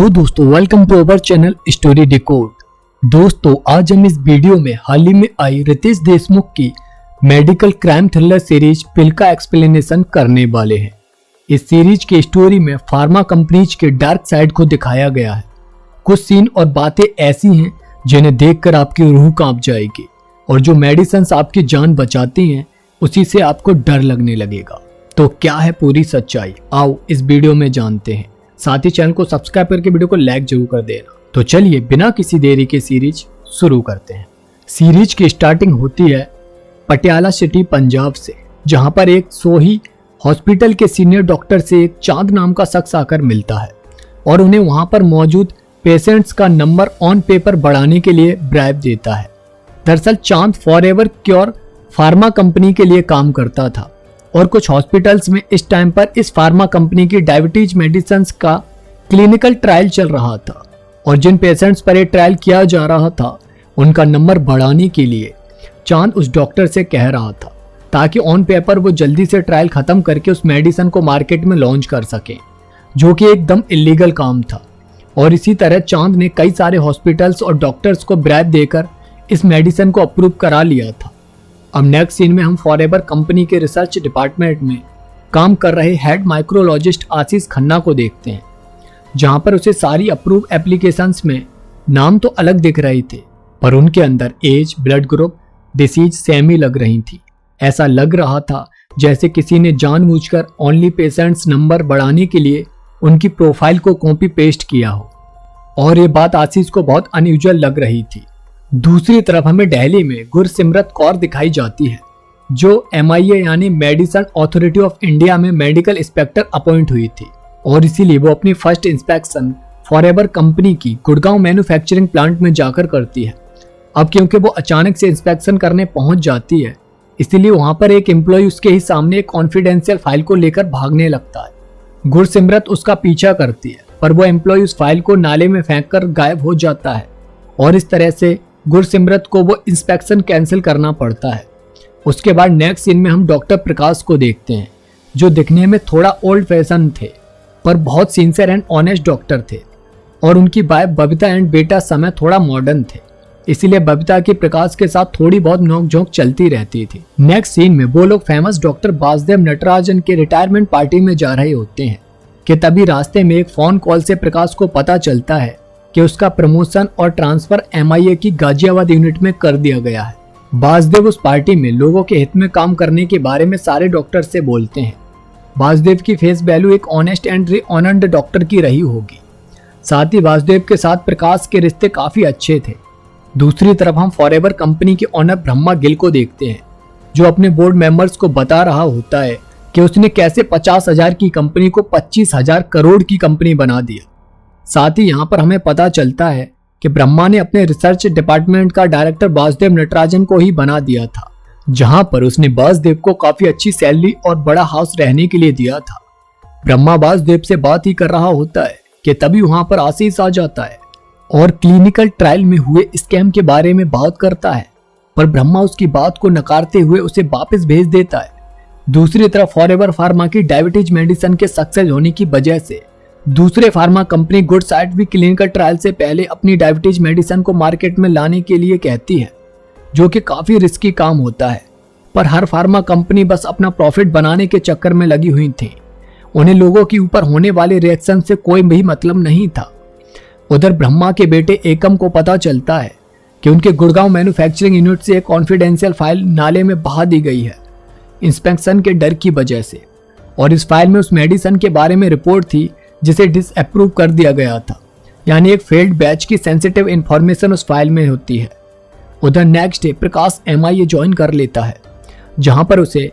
Hello दोस्तों, welcome to our channel story decode. दोस्तों, आज हम इस वीडियो में हाल ही में आई रितेश देशमुख की मेडिकल क्राइम थ्रिलर सीरीज पिल का एक्सप्लेनेशन करने वाले हैं। इस सीरीज की स्टोरी में फार्मा कंपनीज के डार्क साइड को दिखाया गया है। कुछ सीन और बातें ऐसी हैं जिन्हें देखकर आपकी रूह कांप जाएगी और जो मेडिसिन आपकी जान बचाती हैं उसी से आपको डर लगने लगेगा। तो क्या है पूरी सच्चाई, आओ इस वीडियो में जानते हैं। साथ ही चैनल को सब्सक्राइब करके वीडियो को लाइक जरूर कर देना। तो चलिए बिना किसी देरी के सीरीज शुरू करते हैं। सीरीज की स्टार्टिंग होती है पटियाला सिटी पंजाब से, जहां पर एक सोही हॉस्पिटल के सीनियर डॉक्टर से एक चांद नाम का शख्स आकर मिलता है और उन्हें वहां पर मौजूद पेशेंट्स का नंबर ऑन पेपर बढ़ाने के लिए ब्राइब देता है। दरअसल चांद फॉरएवर क्योर फार्मा कंपनी के लिए काम करता था और कुछ हॉस्पिटल्स में इस टाइम पर इस फार्मा कंपनी की डायबिटीज मेडिसिन का क्लिनिकल ट्रायल चल रहा था और जिन पेशेंट्स पर यह ट्रायल किया जा रहा था उनका नंबर बढ़ाने के लिए चांद उस डॉक्टर से कह रहा था ताकि ऑन पेपर वो जल्दी से ट्रायल खत्म करके उस मेडिसिन को मार्केट में लॉन्च कर सकें, जो कि एकदम इलीगल काम था। और इसी तरह चांद ने कई सारे हॉस्पिटल्स और डॉक्टर्स को ब्राइब देकर इस मेडिसिन को अप्रूव करा लिया था। अब नेक्स्ट सीन में हम फॉरएवर कंपनी के रिसर्च डिपार्टमेंट में काम कर रहे हेड माइक्रोलॉजिस्ट आशीष खन्ना को देखते हैं, जहां पर उसे सारी अप्रूव एप्लीकेशंस में नाम तो अलग दिख रहे थे पर उनके अंदर age, blood group, disease same ही लग रही थी। ऐसा लग रहा था जैसे किसी ने जानबूझकर ओनली पेशेंट्स नंबर बढ़ाने के लिए उनकी प्रोफाइल को कॉपी पेस्ट किया हो और ये बात आशीष को बहुत अनयूजुअल लग रही थी। दूसरी तरफ हमें दिल्ली में गुरसिमरत कौर दिखाई जाती है, जो MIA यानी मेडिसिन अथॉरिटी ऑफ इंडिया में मेडिकल इंस्पेक्टर अपॉइंट हुई थी और इसीलिए वो अपनी फर्स्ट इंस्पेक्शन फॉरएवर कंपनी की गुड़गांव मैन्युफैक्चरिंग प्लांट में जाकर करती है। अब क्योंकि वो अचानक से इंस्पेक्शन करने पहुंच जाती है, इसीलिए वहां पर एक एम्प्लॉय उसके ही सामने एक कॉन्फिडेंशियल फाइल को लेकर भागने लगता है। गुरसिमरत उसका पीछा करती है पर वो एम्प्लॉय उस फाइल को नाले में फेंक कर गायब हो जाता है और इस तरह से गुरसिमरत को वो इंस्पेक्शन कैंसिल करना पड़ता है। उसके बाद नेक्स्ट सीन में हम डॉक्टर प्रकाश को देखते हैं, जो दिखने में थोड़ा ओल्ड फैशन थे पर बहुत सिंसियर एंड ऑनेस्ट डॉक्टर थे और उनकी वाइफ बबीता एंड बेटा समय थोड़ा मॉडर्न थे, इसीलिए बबीता की प्रकाश के साथ थोड़ी बहुत नोकझोंक चलती रहती थी। नेक्स्ट सीन में वो लोग फेमस डॉक्टर वासुदेव नटराजन के रिटायरमेंट पार्टी में जा रहे होते हैं कि तभी रास्ते में एक फोन कॉल से प्रकाश को पता चलता है कि उसका प्रमोशन और ट्रांसफर MIA की गाजियाबाद यूनिट में कर दिया गया है। वासुदेव उस पार्टी में लोगों के हित में काम करने के बारे में सारे डॉक्टर से बोलते हैं। वासुदेव की फेस वैल्यू एक ऑनेस्ट एंड ऑनर्ड डॉक्टर की रही होगी। साथ ही वासुदेव के साथ प्रकाश के रिश्ते काफी अच्छे थे। दूसरी तरफ हम फॉरएवर कंपनी के ऑनर ब्रह्मा गिल को देखते हैं, जो अपने बोर्ड मेंबर्स को बता रहा होता है कि उसने कैसे 50,000 की कंपनी को 25,000 करोड़ की कंपनी बना दिया। साथ ही यहाँ पर हमें पता चलता है कि ब्रह्मा ने अपने रिसर्च डिपार्टमेंट का डायरेक्टर वासुदेव नटराजन को ही बना दिया था, जहां पर उसने वासुदेव को काफी अच्छी सैलरी और बड़ा हाउस रहने के लिए दिया था। ब्रह्मा वासुदेव से बात ही कर रहा होता है कि तभी वहां पर आशीष आ जाता है और क्लिनिकल ट्रायल में हुए स्कैम के बारे में बात करता है, पर ब्रह्मा उसकी बात को नकारते हुए उसे वापस भेज देता है। दूसरी तरफ फॉरएवर फार्मा की डायबिटीज मेडिसिन के सक्सेस होने की वजह से दूसरे फार्मा कंपनी गुडसाइड भी क्लिनिकल ट्रायल से पहले अपनी डायबिटीज मेडिसिन को मार्केट में लाने के लिए कहती है, जो कि काफी रिस्की काम होता है। पर हर फार्मा कंपनी बस अपना प्रॉफिट बनाने के चक्कर में लगी हुई थी, उन्हें लोगों के ऊपर होने वाले रिएक्शन से कोई भी मतलब नहीं था। उधर ब्रह्मा के बेटे एकम को पता चलता है कि उनके गुड़गांव मैन्युफैक्चरिंग यूनिट से एक कॉन्फिडेंशियल फाइल नाले में बहा दी गई है इंस्पेक्शन के डर की वजह से, और इस फाइल में उस मेडिसिन के बारे में रिपोर्ट थी जिसे डिसअप्रूव कर दिया गया था, यानी एक फेल्ड बैच की सेंसिटिव इंफॉर्मेशन उस फाइल में होती है। उधर नेक्स्ट डे प्रकाश MIA ज्वाइन कर लेता है, जहां पर उसे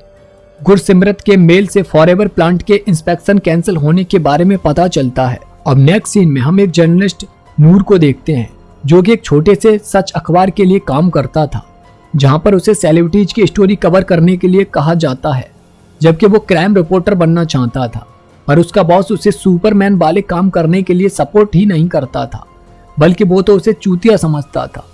गुरसिमरत के मेल से फॉरएवर प्लांट के इंस्पेक्शन कैंसिल होने के बारे में पता चलता है। अब नेक्स्ट सीन में हम एक जर्नलिस्ट नूर को देखते हैं, जो कि एक छोटे से सच अखबार के लिए काम करता था, जहां पर उसे सेलिब्रिटीज की स्टोरी कवर करने के लिए कहा जाता है, जबकि वो क्राइम रिपोर्टर बनना चाहता था। पर उसका बॉस उसे सुपरमैन वाले काम करने के लिए सपोर्ट ही नहीं करता था, बल्कि वो तो उसे चूतिया समझता था।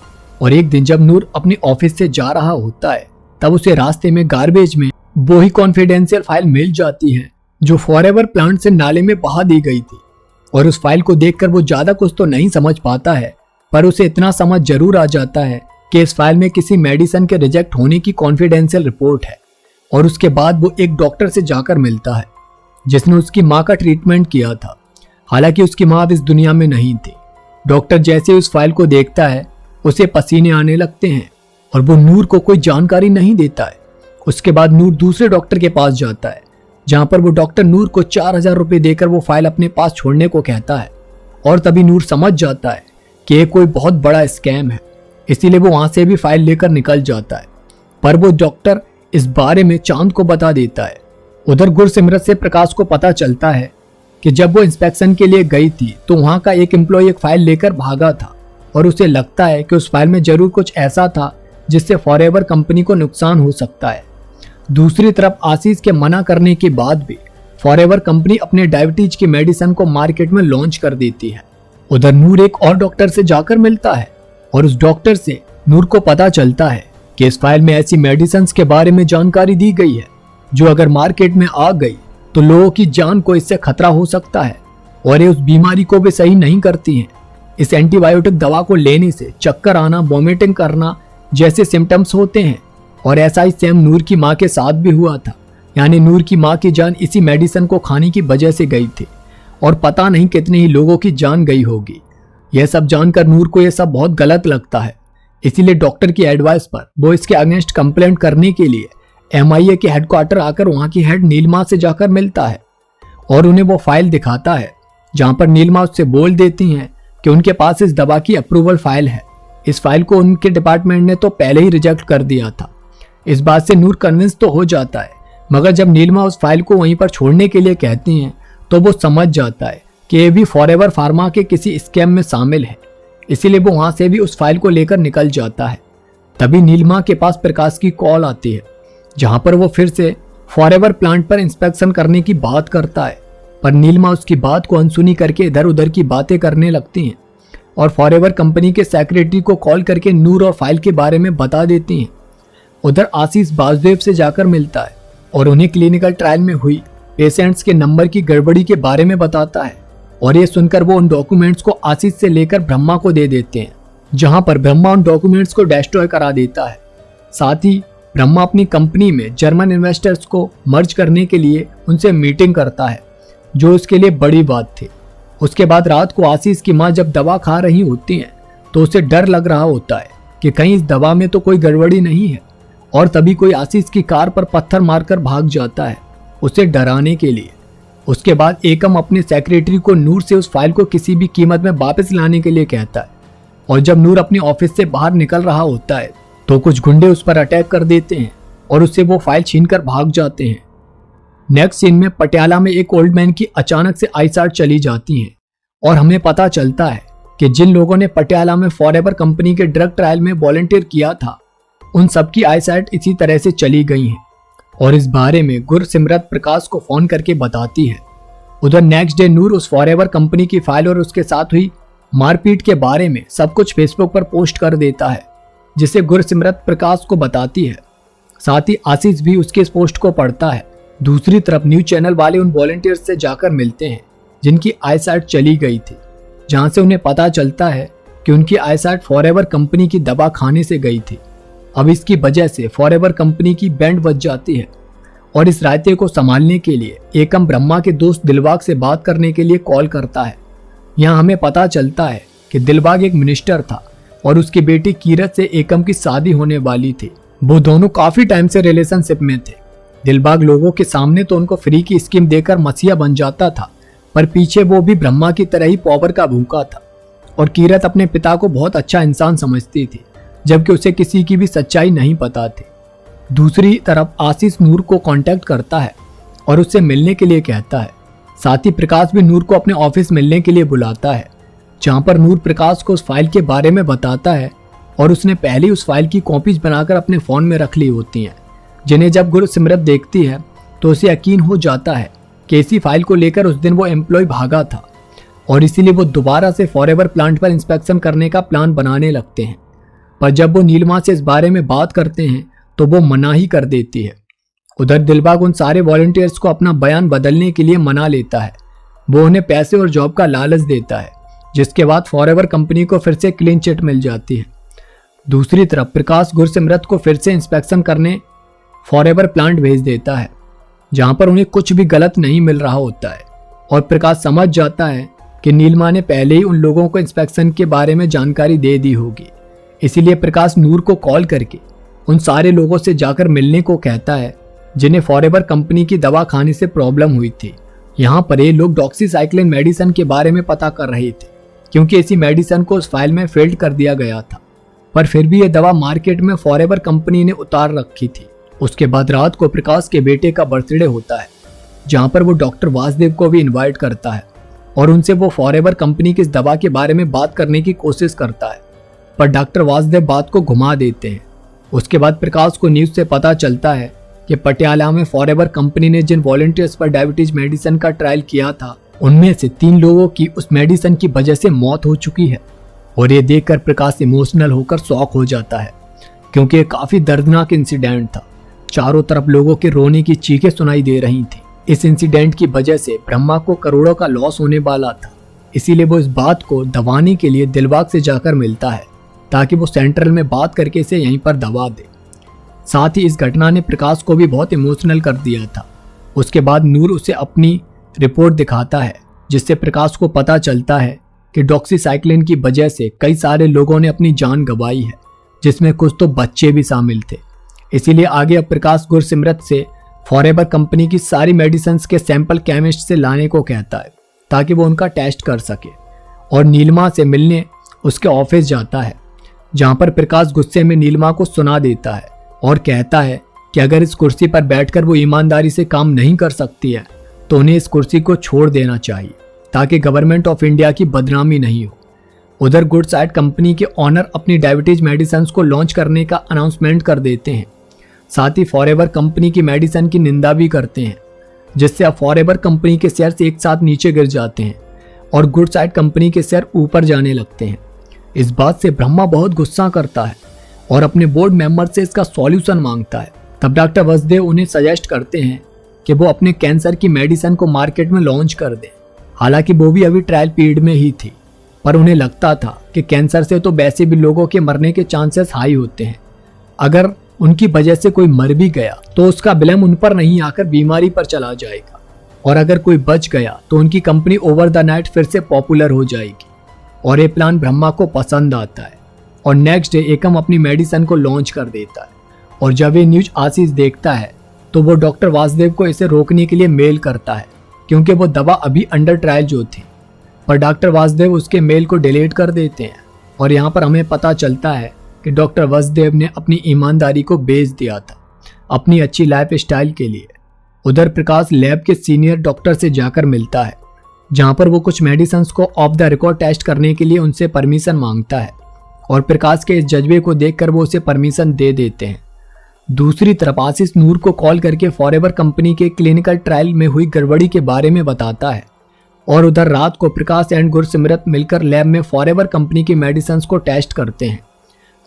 और एक दिन जब नूर अपने ऑफिस से जा रहा होता है, तब उसे रास्ते में गार्बेज में वो ही कॉन्फिडेंशियल फाइल मिल जाती है जो फॉरएवर प्लांट से नाले में बहा दी गई थी और उस फाइल को देखकर वो ज्यादा कुछ तो नहीं समझ पाता है, पर उसे इतना समझ जरूर आ जाता है कि इस फाइल में किसी मेडिसिन के रिजेक्ट होने की कॉन्फिडेंशियल रिपोर्ट है। और उसके बाद वो एक डॉक्टर से जाकर मिलता है जिसने उसकी माँ का ट्रीटमेंट किया था। हालांकि उसकी माँ अब इस दुनिया में नहीं थी। डॉक्टर जैसे उस फाइल को देखता है उसे पसीने आने लगते हैं और वो नूर को कोई जानकारी नहीं देता है। उसके बाद नूर दूसरे डॉक्टर के पास जाता है जहां पर वो डॉक्टर नूर को 4000 रुपए देकर वो फाइल अपने पास छोड़ने को कहता है। और तभी नूर समझ जाता है कि ये कोई बहुत बड़ा स्कैम है, इसीलिए वो वहां से भी फाइल लेकर निकल जाता है। पर वो डॉक्टर इस बारे में चांद को बता देता है। उधर गुरसिमरत से प्रकाश को पता चलता है कि जब वो इंस्पेक्शन के लिए गई थी तो वहां का एक एम्प्लॉय एक फाइल लेकर भागा था और उसे लगता है कि उस फाइल में जरूर कुछ ऐसा था जिससे फॉरएवर कंपनी को नुकसान हो सकता है। दूसरी तरफ आशीष के मना करने के बाद भी फॉरएवर कंपनी अपने डायबिटीज की मेडिसिन को मार्केट में लॉन्च कर देती है। उधर नूर एक और डॉक्टर से जाकर मिलता है और उस डॉक्टर से नूर को पता चलता है कि इस फाइल में ऐसी मेडिसिन के बारे में जानकारी दी गई है जो अगर मार्केट में आ गई तो लोगों की जान को इससे खतरा हो सकता है और ये उस बीमारी को भी सही नहीं करती हैं। इस एंटीबायोटिक दवा को लेने से चक्कर आना, वॉमिटिंग करना जैसे सिम्टम्स होते हैं और ऐसा ही सेम नूर की माँ के साथ भी हुआ था। यानी नूर की माँ की जान इसी मेडिसिन को खाने की वजह से गई थी और पता नहीं कितने ही लोगों की जान गई होगी। यह सब जानकर नूर को यह सब बहुत गलत लगता है, इसीलिए डॉक्टर की एडवाइस पर वो इसके अगेंस्ट कंप्लेंट करने के लिए MIA के हेडक्वार्टर आकर वहां की हेड नीलिमा से जाकर मिलता है और उन्हें वो फाइल दिखाता है जहां पर नीलिमा उससे बोल देती हैं कि उनके पास इस दवा की अप्रूवल फाइल है। इस फाइल को उनके डिपार्टमेंट ने तो पहले ही रिजेक्ट कर दिया था। इस बात से नूर कन्विंस तो हो जाता है, मगर जब नीलिमा उस फाइल को वहीं पर छोड़ने के लिए कहती हैं तो वो समझ जाता है कि ये भी फॉरएवर फार्मा के किसी स्कैम में शामिल है, इसीलिए वो वहां से भी उस फाइल को लेकर निकल जाता है। तभी नीलिमा के पास प्रकाश की कॉल आती है जहां पर वो फिर से फॉरएवर प्लांट पर इंस्पेक्शन करने की बात करता है, पर नीलिमा उसकी बात को अनसुनी करके इधर उधर की बातें करने लगती हैं और फॉरएवर कंपनी के सेक्रेटरी को कॉल करके नूर और फाइल के बारे में बता देती हैं। उधर आशीष वासुदेव से जाकर मिलता है और उन्हें क्लिनिकल ट्रायल में हुई पेशेंट्स के नंबर की गड़बड़ी के बारे में बताता है और ये सुनकर वो उन डॉक्यूमेंट्स को आशीष से लेकर ब्रह्मा को दे देते हैं, जहां पर ब्रह्मा उन डॉक्यूमेंट्स को डिस्ट्रॉय करा देता है। साथ ही ब्रह्मा अपनी कंपनी में जर्मन इन्वेस्टर्स को मर्ज करने के लिए उनसे मीटिंग करता है, जो उसके लिए बड़ी बात थी। उसके बाद रात को आशीष की माँ जब दवा खा रही होती हैं तो उसे डर लग रहा होता है कि कहीं इस दवा में तो कोई गड़बड़ी नहीं है, और तभी कोई आशीष की कार पर पत्थर मारकर भाग जाता है उसे डराने के लिए। उसके बाद एकम अपने सेक्रेटरी को नूर से उस फाइल को किसी भी कीमत में वापस लाने के लिए कहता है, और जब नूर अपने ऑफिस से बाहर निकल रहा होता है तो कुछ गुंडे उस पर अटैक कर देते हैं और उससे वो फाइल छीनकर भाग जाते हैं। नेक्स्ट सीन में पटियाला में एक ओल्ड मैन की अचानक से आईसाइट चली जाती है और हमें पता चलता है कि जिन लोगों ने पटियाला में फॉरएवर कंपनी के ड्रग ट्रायल में वॉलंटियर किया था उन सबकी आईसाइट इसी तरह से चली गई है और इस बारे में गुरसिमरत प्रकाश को फोन करके बताती है। उधर नेक्स्ट डे नूर उस फॉरएवर कंपनी की फाइल और उसके साथ हुई मारपीट के बारे में सब कुछ फेसबुक पर पोस्ट कर देता है, जिसे गुरसिमरत प्रकाश को बताती है। साथ ही आशीष भी उसके इस पोस्ट को पढ़ता है। दूसरी तरफ न्यूज चैनल वाले उन वॉलंटियर्स से जाकर मिलते हैं जिनकी आईसाइट चली गई थी, जहां से उन्हें पता चलता है कि उनकी आईसाइट फॉरएवर कंपनी की दवा खाने से गई थी। अब इसकी वजह से फॉरएवर कंपनी की बैंड बज जाती है और इस रायते को संभालने के लिए एकम ब्रह्मा के दोस्त दिलबाग से बात करने के लिए कॉल करता है। यहाँ हमें पता चलता है कि दिलबाग एक मिनिस्टर था और उसकी बेटी कीरत से एकम की शादी होने वाली थी। वो दोनों काफी टाइम से रिलेशनशिप में थे। दिलबाग लोगों के सामने तो उनको फ्री की स्कीम देकर मसीहा बन जाता था, पर पीछे वो भी ब्रह्मा की तरह ही पावर का भूखा था और कीरत अपने पिता को बहुत अच्छा इंसान समझती थी, जबकि उसे किसी की भी सच्चाई नहीं पता थी। दूसरी तरफ आशीष नूर को कांटेक्ट करता है और उससे मिलने के लिए कहता है। साथ ही प्रकाश भी नूर को अपने ऑफिस मिलने के लिए बुलाता है, जहां पर नूर प्रकाश को उस फाइल के बारे में बताता है और उसने पहले उस फाइल की कॉपीज बनाकर अपने फोन में रख ली होती हैं, जिन्हें जब गुरसिमरत देखती है तो उसे यकीन हो जाता है कि इसी फाइल को लेकर उस दिन वो एम्प्लॉय भागा था और इसीलिए वो दोबारा से फॉरएवर प्लांट पर इंस्पेक्शन करने का प्लान बनाने लगते हैं। पर जब वो नीलिमा से इस बारे में बात करते हैं तो वो मना ही कर देती है। उधर दिलबाग उन सारे वॉलंटियर्स को अपना बयान बदलने के लिए मना लेता है, वो उन्हें पैसे और जॉब का लालच देता है, जिसके बाद फॉरएवर कंपनी को फिर से क्लीन चिट मिल जाती है। दूसरी तरफ प्रकाश गुरसिमरत को फिर से इंस्पेक्शन करने फॉरएवर प्लांट भेज देता है, जहां पर उन्हें कुछ भी गलत नहीं मिल रहा होता है। और प्रकाश समझ जाता है कि नीलिमा ने पहले ही उन लोगों को इंस्पेक्शन के बारे में जानकारी दे दी होगी। इसीलिए प्रकाश नूर को कॉल करके उन सारे लोगों से जाकर मिलने को कहता है जिन्हें फॉरएवर कंपनी की दवा खाने से प्रॉब्लम हुई थी। यहाँ पर ये लोग डॉक्सीसाइक्लिन मेडिसिन के बारे में पता कर रहे थे, क्योंकि इसी मेडिसिन को उस फाइल में फिल्ड कर दिया गया था, पर फिर भी ये दवा मार्केट में फॉरएवर कंपनी ने उतार रखी थी। उसके बाद रात को प्रकाश के बेटे का बर्थडे होता है, जहाँ पर वो डॉक्टर वासुदेव को भी इन्वाइट करता है और उनसे वो फॉरएवर कंपनी की इस दवा के बारे में बात करने की कोशिश करता है, पर डॉक्टर वासुदेव बात को घुमा देते हैं। उसके बाद प्रकाश को न्यूज से पता चलता है कि पटियाला में फॉरएवर कंपनी ने जिन वॉलंटियर्स पर डायबिटीज मेडिसिन का ट्रायल किया था, उनमें से 3 लोगों की उस मेडिसिन की वजह से मौत हो चुकी है। और ये देखकर प्रकाश इमोशनल होकर शॉक हो जाता है, क्योंकि ये काफी दर्दनाक इंसिडेंट था। चारों तरफ लोगों के रोने की चीखें सुनाई दे रही थी। इस इंसिडेंट की वजह से ब्रह्मा को करोड़ों का लॉस होने वाला था, इसीलिए वो इस बात को दबाने के लिए दिलबाग से जाकर मिलता है, ताकि वो सेंट्रल में बात करके इसे यहीं पर दबा दे। साथ ही इस घटना ने प्रकाश को भी बहुत इमोशनल कर दिया था। उसके बाद नूर उसे अपनी रिपोर्ट दिखाता है, जिससे प्रकाश को पता चलता है कि डॉक्सीसाइक्लिन की वजह से कई सारे लोगों ने अपनी जान गंवाई है, जिसमें कुछ तो बच्चे भी शामिल थे। इसीलिए आगे अब प्रकाश गुरसिमरत से फॉरएवर कंपनी की सारी मेडिसिन के सैंपल केमिस्ट से लाने को कहता है, ताकि वो उनका टेस्ट कर सके। और नीलिमा से मिलने उसके ऑफिस जाता है, जहां पर प्रकाश गुस्से में नीलिमा को सुना देता है और कहता है कि अगर इस कुर्सी पर बैठकर वो ईमानदारी से काम नहीं कर सकती है तो उन्हें इस कुर्सी को छोड़ देना चाहिए, ताकि गवर्नमेंट ऑफ इंडिया की बदनामी नहीं हो। उधर गुडसाइड कंपनी के ऑनर अपनी डायबिटीज मेडिसिन को लॉन्च करने का अनाउंसमेंट कर देते हैं। साथ ही फॉरएवर कंपनी की मेडिसिन की निंदा भी करते हैं, जिससे अब फॉरएवर कंपनी के शेयर्स एक साथ नीचे गिर जाते हैं और गुडसाइड कंपनी के शेयर ऊपर जाने लगते हैं। इस बात से ब्रह्मा बहुत गुस्सा करता है और अपने बोर्ड मेंबर से इसका सॉल्यूशन मांगता है। तब डॉक्टर वासुदेव उन्हें सजेस्ट करते हैं कि वो अपने कैंसर की मेडिसिन को मार्केट में लॉन्च कर दें। हालांकि वो भी अभी ट्रायल पीरियड में ही थी, पर उन्हें लगता था कि कैंसर से तो वैसे भी लोगों के मरने के चांसेस हाई होते हैं। अगर उनकी वजह से कोई मर भी गया तो उसका ब्लेम उन पर नहीं आकर बीमारी पर चला जाएगा, और अगर कोई बच गया तो उनकी कंपनी ओवर द नाइट फिर से पॉपुलर हो जाएगी। और ये प्लान ब्रह्मा को पसंद आता है और नेक्स्ट डे एकम अपनी मेडिसिन को लॉन्च कर देता है। और जब ये न्यूज आशीष देखता है तो वो डॉक्टर वासुदेव को इसे रोकने के लिए मेल करता है, क्योंकि वो दवा अभी अंडर ट्रायल जो थी, पर डॉक्टर वासुदेव उसके मेल को डिलीट कर देते हैं। और यहाँ पर हमें पता चलता है कि डॉक्टर वासुदेव ने अपनी ईमानदारी को बेच दिया था अपनी अच्छी लाइफ स्टाइल के लिए। उधर प्रकाश लैब के सीनियर डॉक्टर से जाकर मिलता है, जहाँ पर वो कुछ मेडिसिन को ऑफ द रिकॉर्ड टेस्ट करने के लिए उनसे परमिशन मांगता है, और प्रकाश के इस जज्बे को देखकर वो उसे परमिशन दे देते हैं। दूसरी तरफ आशीष नूर को कॉल करके फॉरएवर कंपनी के क्लिनिकल ट्रायल में हुई गड़बड़ी के बारे में बताता है। और उधर रात को प्रकाश एंड गुरसिमरत मिलकर लैब में फॉरएवर कंपनी की मेडिसिन को टेस्ट करते हैं,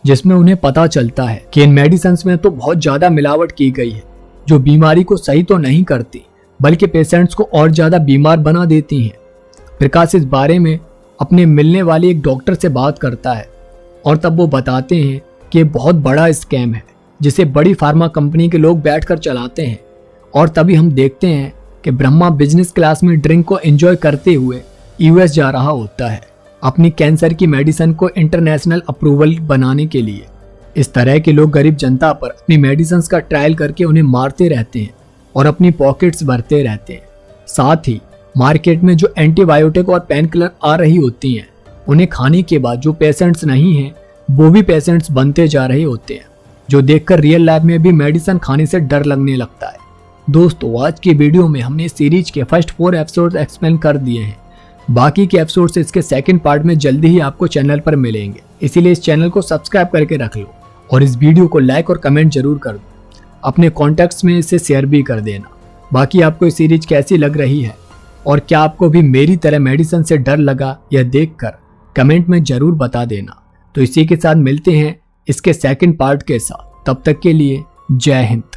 जिसमें उन्हें पता चलता है कि इन मेडिसिन में तो बहुत ज्यादा मिलावट की गई है, जो बीमारी को सही तो नहीं करती बल्कि पेशेंट्स को और ज्यादा बीमार बना देती हैं। प्रकाश इस बारे में अपने मिलने वाले एक डॉक्टर से बात करता है, और तब वो बताते हैं कि बहुत बड़ा स्कैम है जिसे बड़ी फार्मा कंपनी के लोग बैठकर चलाते हैं। और तभी हम देखते हैं कि ब्रह्मा बिजनेस क्लास में ड्रिंक को एंजॉय करते हुए यूएस जा रहा होता है अपनी कैंसर की मेडिसिन को इंटरनेशनल अप्रूवल बनाने के लिए। इस तरह के लोग गरीब जनता पर अपनी मेडिसिन का ट्रायल करके उन्हें मारते रहते हैं और अपनी पॉकेट्स भरते रहते हैं। साथ ही मार्केट में जो एंटीबायोटिक और पेन किलर आ रही होती हैं, उन्हें खाने के बाद जो पेशेंट्स नहीं हैं वो भी पेशेंट्स बनते जा रहे होते हैं, जो देखकर रियल लाइफ में भी मेडिसिन खाने से डर लगने लगता है। दोस्तों, आज की वीडियो में हमने सीरीज के फर्स्ट 4 एपिसोड्स एक्सप्लेन कर दिए हैं। बाकी के एपिसोड्स इसके सेकंड पार्ट में जल्दी ही आपको चैनल पर मिलेंगे, इसीलिए इस चैनल को सब्सक्राइब करके रख लो और इस वीडियो को लाइक और कमेंट जरूर कर दो। अपने कॉन्टैक्ट्स में इसे शेयर भी कर देना। बाकी आपको ये सीरीज कैसी लग रही है और क्या आपको भी मेरी तरह मेडिसिन से डर लगा या देखकर, कमेंट में जरूर बता देना। तो इसी के साथ मिलते हैं इसके सेकंड पार्ट के साथ। तब तक के लिए जय हिंद।